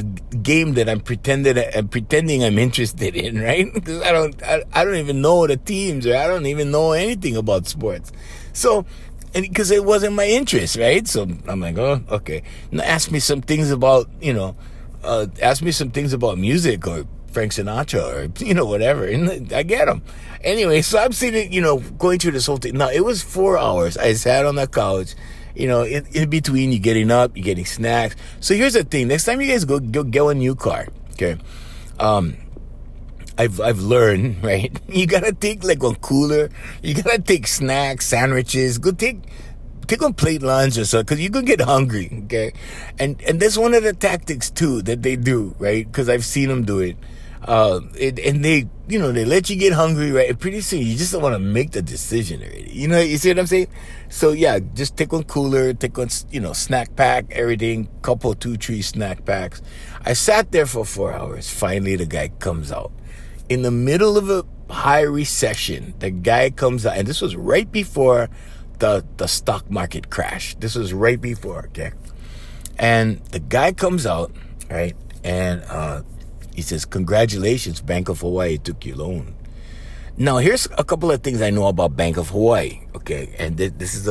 game that I'm pretending I'm interested in, right? Because I don't even know the teams, or I don't even know anything about sports. So, and because it wasn't my interest, right? So I'm like, oh, okay. Now ask me some things about music or Frank Sinatra or, whatever. And I get them. Anyway, so I'm sitting, going through this whole thing. Now, it was 4 hours. I sat on the couch, in between, you're getting up, you're getting snacks. So here's the thing. Next time you guys go get a new car, okay? I've learned, right? You gotta take like a cooler. You gotta take snacks, sandwiches. Go take a plate lunch or so, because you could get hungry, okay? And that's one of the tactics too that they do, right? Because I've seen them do it. And they, they let you get hungry, right? And pretty soon you just don't want to make the decision already. You see what I'm saying? So yeah, just take one cooler, take one, snack pack, everything, couple, 2-3 snack packs. I sat there for 4 hours. Finally, the guy comes out. In the middle of a high recession, the guy comes out, and this was right before the stock market crash. This was right before, okay? And the guy comes out, right? And he says, "Congratulations, Bank of Hawaii took your loan." Now, here's a couple of things I know about Bank of Hawaii, okay? And this is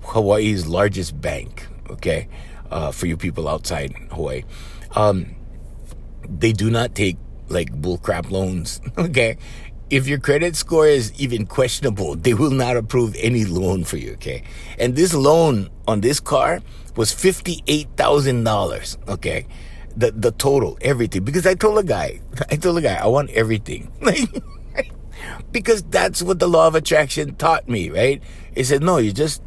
Hawaii's largest bank, okay? For you people outside Hawaii. They do not take like bullcrap loans, okay? If your credit score is even questionable, they will not approve any loan for you, okay? And this loan on this car was $58,000, okay? The total, everything. Because I told the guy, I want everything. Because that's what the law of attraction taught me, right? It said, no, you just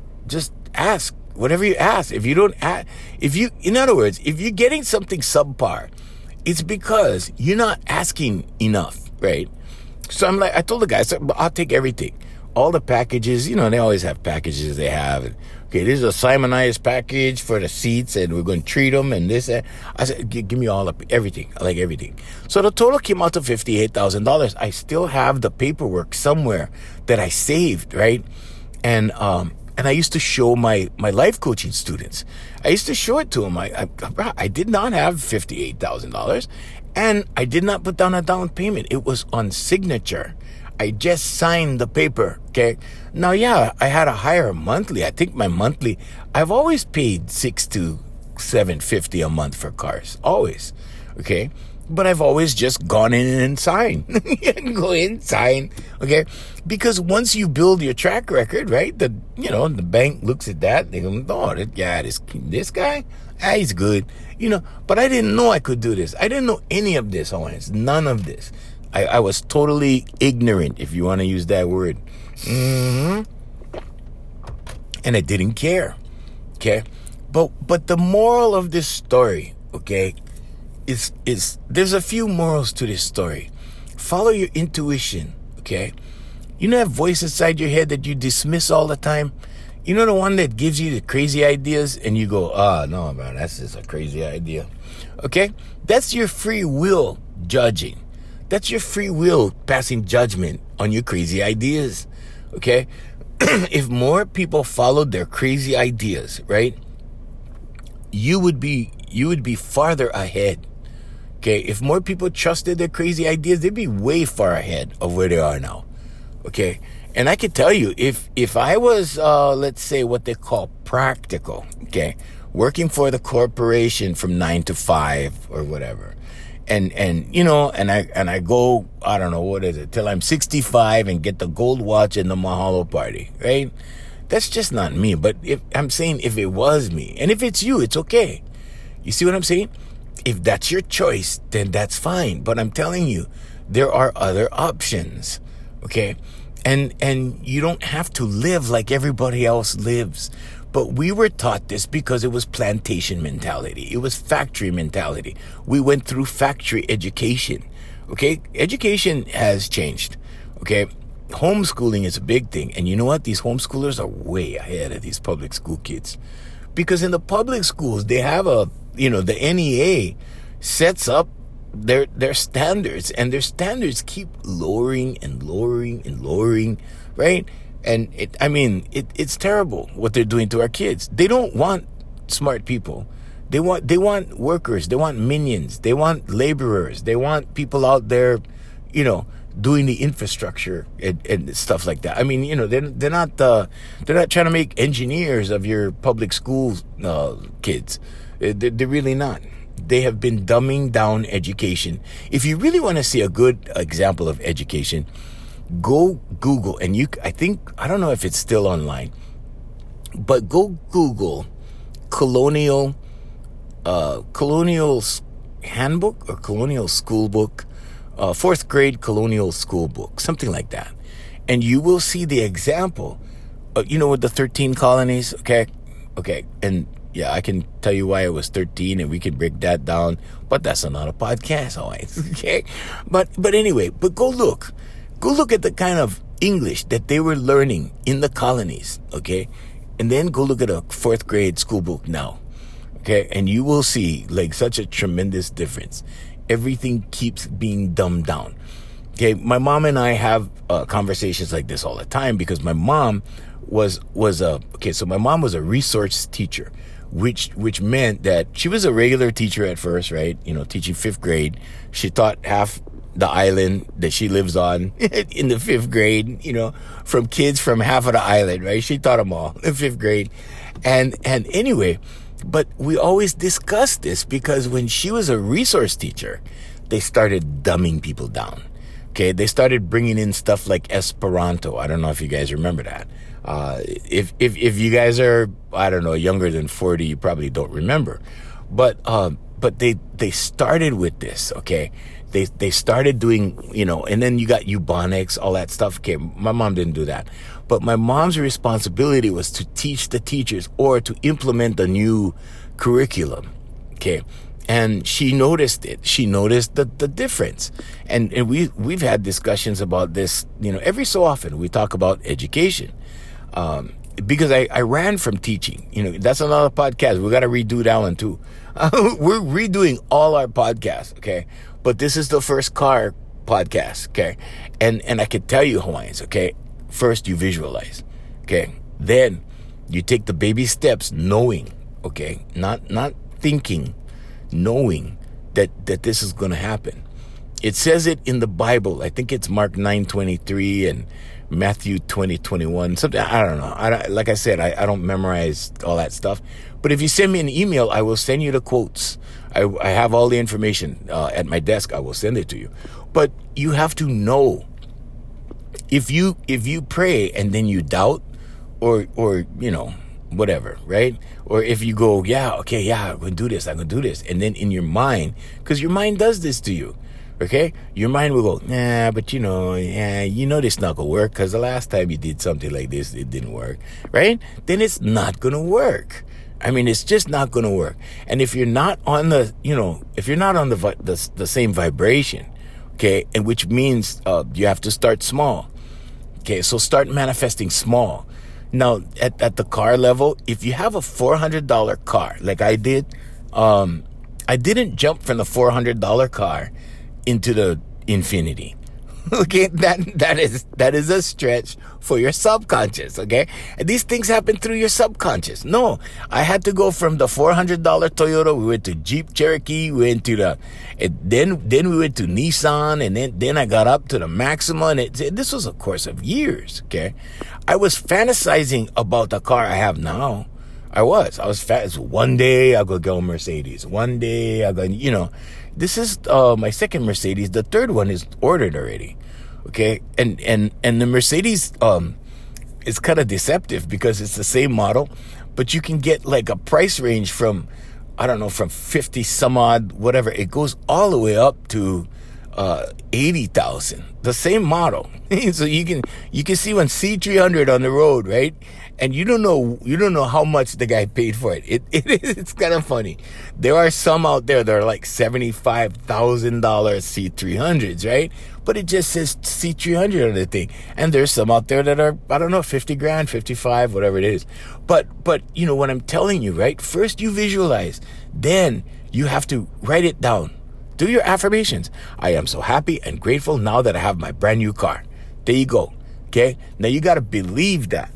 ask whatever you ask. If you don't ask, in other words, if you're getting something subpar, it's because you're not asking enough, right? So I'm like, I told the guy, I said, I'll take everything. all the packages, they always have packages they have. Okay, this is a Simonized package for the seats, and we're going to treat them and this. And I said, give me all of everything. I like everything. So the total came out to $58,000. I still have the paperwork somewhere that I saved, right? And I used to show my life coaching students. I used to show it to them. I did not have $58,000, and I did not put down a down payment. It was on signature. I just signed the paper, okay? Now, yeah, I had a higher monthly. I think my monthly, I've always paid $600 to $750 a month for cars, always, okay? But I've always just gone in and signed. Go in, sign, okay? Because once you build your track record, right, the bank looks at that. They go, oh, this guy, he's good, But I didn't know I could do this. I didn't know any of this, Hawaiians, none of this. I was totally ignorant, if you want to use that word. And I didn't care, okay? But the moral of this story, okay, is there's a few morals to this story. Follow your intuition, okay? That voice inside your head that you dismiss all the time? The one that gives you the crazy ideas and you go, no, man, that's just a crazy idea, okay? That's your free will judging. That's your free will passing judgment on your crazy ideas, okay? If more people followed their crazy ideas, right, you would be farther ahead, okay? If more people trusted their crazy ideas, they'd be way far ahead of where they are now, okay? And I can tell you, if I was, let's say, what they call practical, okay, working for the corporation from 9 to 5 or whatever, and I go, I don't know, what is it, till I'm 65 and get the gold watch and the mahalo party, right? That's just not me. But if it was me, and if it's you, it's okay. You see what I'm saying? If that's your choice, then that's fine. But I'm telling you, there are other options, okay? And you don't have to live like everybody else lives. But we were taught this because it was plantation mentality. It was factory mentality. We went through factory education, okay? Education has changed, okay? Homeschooling is a big thing. And you know what? These homeschoolers are way ahead of these public school kids. Because in the public schools, they have the NEA sets up their standards, and their standards keep lowering and lowering and lowering, right? And it's terrible what they're doing to our kids. They don't want smart people. They want workers. They want minions. They want laborers. They want people out there, doing the infrastructure and stuff like that. They're not trying to make engineers of your public school kids. They're really not. They have been dumbing down education. If you really want to see a good example of education, go Google, and I don't know if it's still online, but go Google colonial handbook or colonial school book, 4th grade colonial school book, something like that. And you will see the example, with the 13 colonies, okay? And yeah, I can tell you why it was 13, and we can break that down, but that's another podcast, all right? Okay? But anyway, go look at the kind of English that they were learning in the colonies, okay? And then go look at a 4th grade school book now, okay? And you will see like such a tremendous difference. Everything keeps being dumbed down. Okay, my mom and I have conversations like this all the time because my mom was a resource teacher, which meant that she was a regular teacher at first, right? Teaching 5th grade. She taught half the island that she lives on in the 5th grade, from kids from half of the island, right? She taught them all in 5th grade. And anyway, but we always discuss this because when she was a resource teacher, they started dumbing people down. Okay, they started bringing in stuff like Esperanto. I don't know if you guys remember that. If you guys are, I don't know, younger than 40, you probably don't remember. But they started with this, okay? They started doing, and then you got Ebonics, all that stuff. Okay, my mom didn't do that. But my mom's responsibility was to teach the teachers or to implement the new curriculum, okay? And she noticed it. She noticed the difference. And we've had discussions about this, every so often. We talk about education. Because I ran from teaching. That's another podcast. We got to redo that one too. We're redoing all our podcasts, okay? But this is the first car podcast, okay? And I can tell you, Hawaiians, okay? First, you visualize, okay? Then you take the baby steps, knowing, okay? Not thinking, knowing that this is going to happen. It says it in the Bible. I think it's Mark 9:23 and Matthew 20:21. Something, I don't know. Like I said, I don't memorize all that stuff. But if you send me an email, I will send you the quotes. I have all the information at my desk. I will send it to you. But you have to know. If you pray and then you doubt, or whatever, right? Or if you go, I'm gonna do this, and then in your mind, because your mind does this to you. Okay, your mind will go, but this not gonna work because the last time you did something like this, it didn't work, right? Then it's not gonna work. I mean, it's just not gonna work. And if you're not on the same vibration, okay, and which means you have to start small. Okay, so start manifesting small. Now, at the car level, if you have a $400 car, like I did, I didn't jump from the $400 car into the infinity. Okay, that is a stretch for your subconscious. Okay, and these things happen through your subconscious. No, I had to go from the $400 Toyota. We went to Jeep Cherokee. We went to then we went to Nissan, and then I got up to the Maxima. And this was a course of years. Okay, I was fantasizing about the car I have now. I was one day I'll go get a Mercedes. One day I'll go, this is my second Mercedes. The third one is ordered already. Okay. And the Mercedes is kind of deceptive because it's the same model, but you can get like a price range from, I don't know, from 50 some odd, whatever. It goes all the way up to 80,000. The same model. So you can see one C300 on the road, right? And you don't know how much the guy paid for it. It's kind of funny. There are some out there that are like $75,000 C300s, right? But it just says C300 on the thing. And there's some out there that are, I don't know, 50 grand, 55, whatever it is. But what I'm telling you, right? First you visualize, then you have to write it down. Do your affirmations. I am so happy and grateful now that I have my brand new car. There you go. Okay. Now you got to believe that.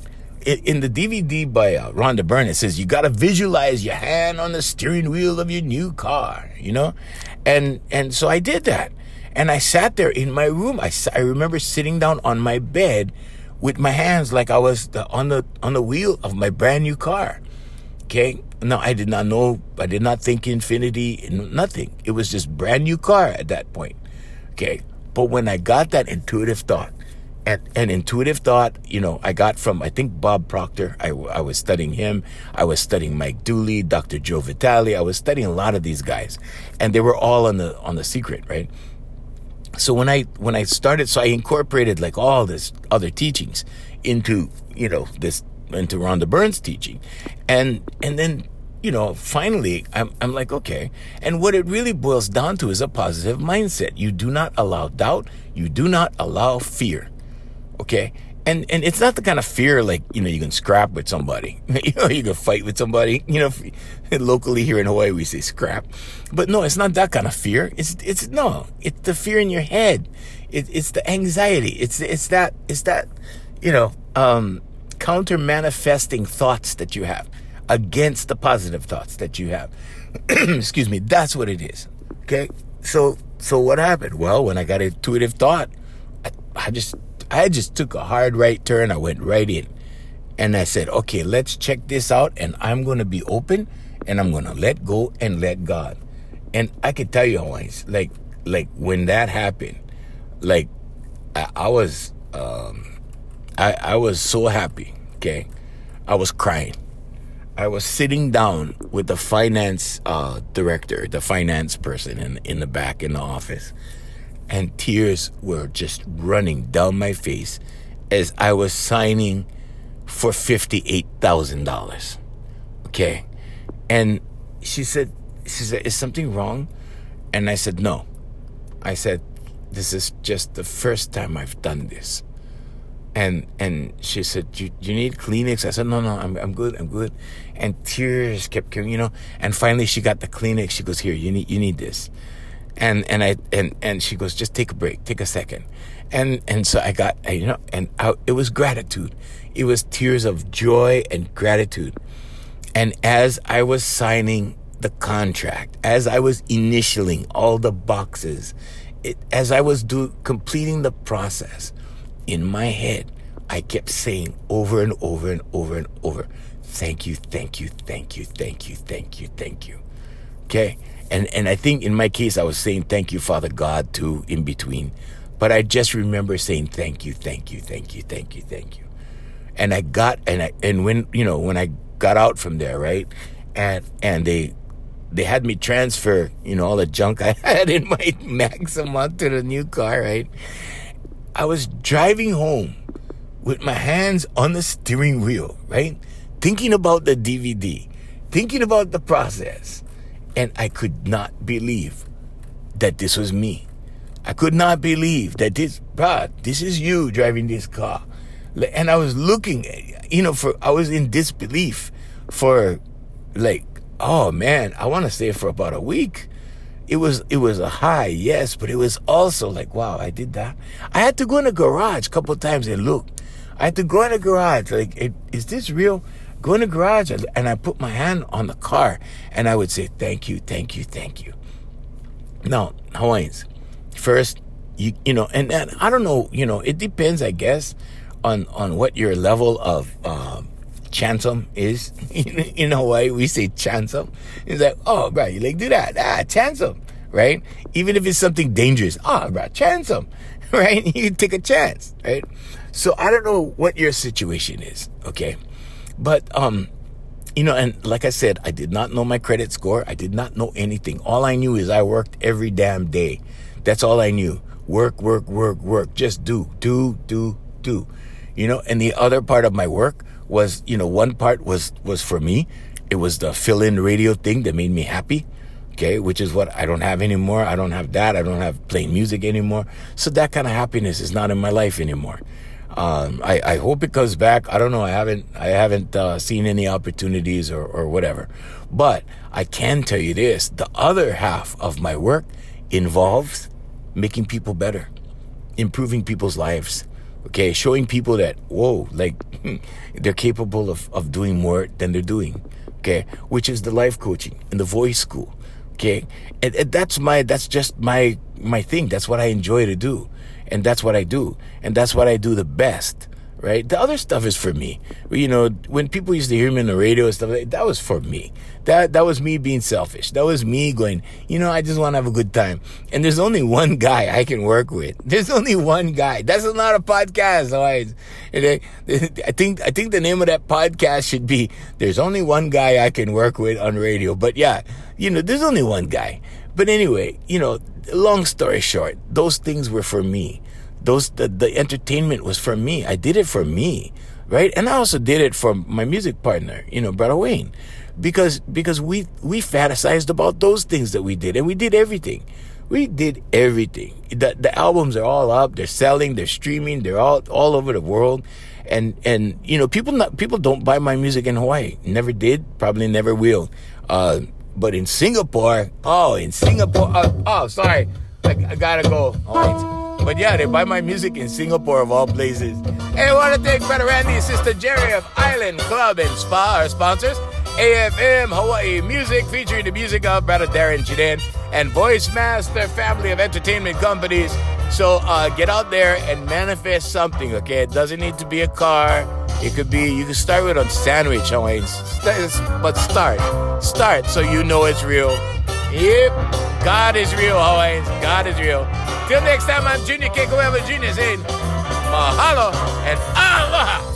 In the DVD by Rhonda Byrne, it says you got to visualize your hand on the steering wheel of your new car, and so I did that. And I sat there in my room. I remember sitting down on my bed with my hands like I was on the wheel of my brand new car. Okay. Now, I did not think infinity, nothing. It was just brand new car at that point. Okay. But when I got that intuitive thought, and intuitive thought, I got from, I think, Bob Proctor. I was studying him. I was studying Mike Dooley, Dr. Joe Vitale. I was studying a lot of these guys, and they were all on the secret, right? So when I started, so I incorporated like all this other teachings into, into Rhonda Byrne's teaching. And then, finally I'm like, okay. And what it really boils down to is a positive mindset. You do not allow doubt. You do not allow fear. Okay. And it's not the kind of fear like, you can scrap with somebody, you can fight with somebody, locally here in Hawaii, we say scrap, but no, it's not that kind of fear. It's the fear in your head. It's the anxiety. It's that, counter manifesting thoughts that you have against the positive thoughts that you have. Excuse me. That's what it is. Okay. So what happened? Well, when I got intuitive thought, I just took a hard right turn. I went right in and I said, okay, let's check this out. And I'm going to be open and I'm going to let go and let God. And I can tell you, Hawaiians, like when that happened, like I was so happy. Okay. I was crying. I was sitting down with the finance director, the finance person in the back in the office. And tears were just running down my face as I was signing for $58,000. Okay. And she said, she said, is something wrong? And I said, no. I said, this is just the first time I've done this. And she said, you need Kleenex? I said, no, I'm good. And tears kept coming, and finally she got the Kleenex. She goes, here, you need this. And she goes, just take a break, take a second. And so I got, it was gratitude. It was tears of joy and gratitude. And as I was signing the contract, as I was initialing all the boxes, as I was completing the process, in my head, I kept saying over and over and over and over, thank you, thank you, thank you, thank you, thank you, thank you. Okay? And I think in my case, I was saying thank you, Father God, too, in between. But I just remember saying thank you, thank you, thank you, thank you, thank you. And when I got out from there, right? And they had me transfer, all the junk I had in my Maxim onto the new car, right? I was driving home with my hands on the steering wheel, right? Thinking about the DVD, thinking about the process. And I could not believe that this was me. I could not believe that this is you driving this car. And I was looking, I was in disbelief for oh man, I want to say for about a week. It was a high, yes, but it was also like, wow, I did that. I had to go in the garage a couple of times and look. I had to go in the garage, is this real? Go in the garage, and I put my hand on the car, and I would say, thank you, thank you, thank you. Now, Hawaiians, first, and I don't know, it depends, I guess, on what your level of chansom is. In Hawaii, we say chansom. It's like, oh, bro, you do that. Chansom, right? Even if it's something dangerous. Bro, chansom, right? You take a chance, right? So I don't know what your situation is, okay? But, and like I said, I did not know my credit score. I did not know anything. All I knew is I worked every damn day. That's all I knew. Work. Just do. And the other part of my work was, one part was for me. It was the fill-in radio thing that made me happy, okay, which is what I don't have anymore. I don't have that. I don't have playing music anymore. So that kind of happiness is not in my life anymore. I hope it comes back. I don't know. I haven't seen any opportunities or whatever. But I can tell you this. The other half of my work involves making people better, improving people's lives, okay? Showing people that, whoa, they're capable of doing more than they're doing, okay? Which is the life coaching and the voice school, okay? And that's just my thing. That's what I enjoy to do. And that's what I do. And that's what I do the best, right? The other stuff is for me. When people used to hear me on the radio and stuff, that was for me. That was me being selfish. That was me going, I just want to have a good time. And there's only one guy I can work with. There's only one guy. That's not a podcast. I think the name of that podcast should be, There's Only One Guy I Can Work With on Radio. But yeah, there's only one guy. But anyway, long story short, those things were for me. The entertainment was for me. I did it for me, right? And I also did it for my music partner, Brother Wayne, because we fantasized about those things that we did, and we did everything. We did everything. The albums are all up. They're selling. They're streaming. They're all over the world. And people don't buy my music in Hawaii. Never did. Probably never will. But in Singapore, sorry, I gotta go. All right. But yeah, they buy my music in Singapore of all places. Hey, I want to thank Brother Randy and Sister Jerry of Island Club and Spa, our sponsors. AFM Hawaii Music, featuring the music of Brother Darren Jaden and Voice Master family of entertainment companies. So get out there and manifest something, okay? It doesn't need to be a car. It could be, you can start with a sandwich, Hawaiians. But start so you know it's real. Yep, God is real, Hawaiians. God is real. Till next time, I'm Junior Kekuewa Jr. saying mahalo and aloha.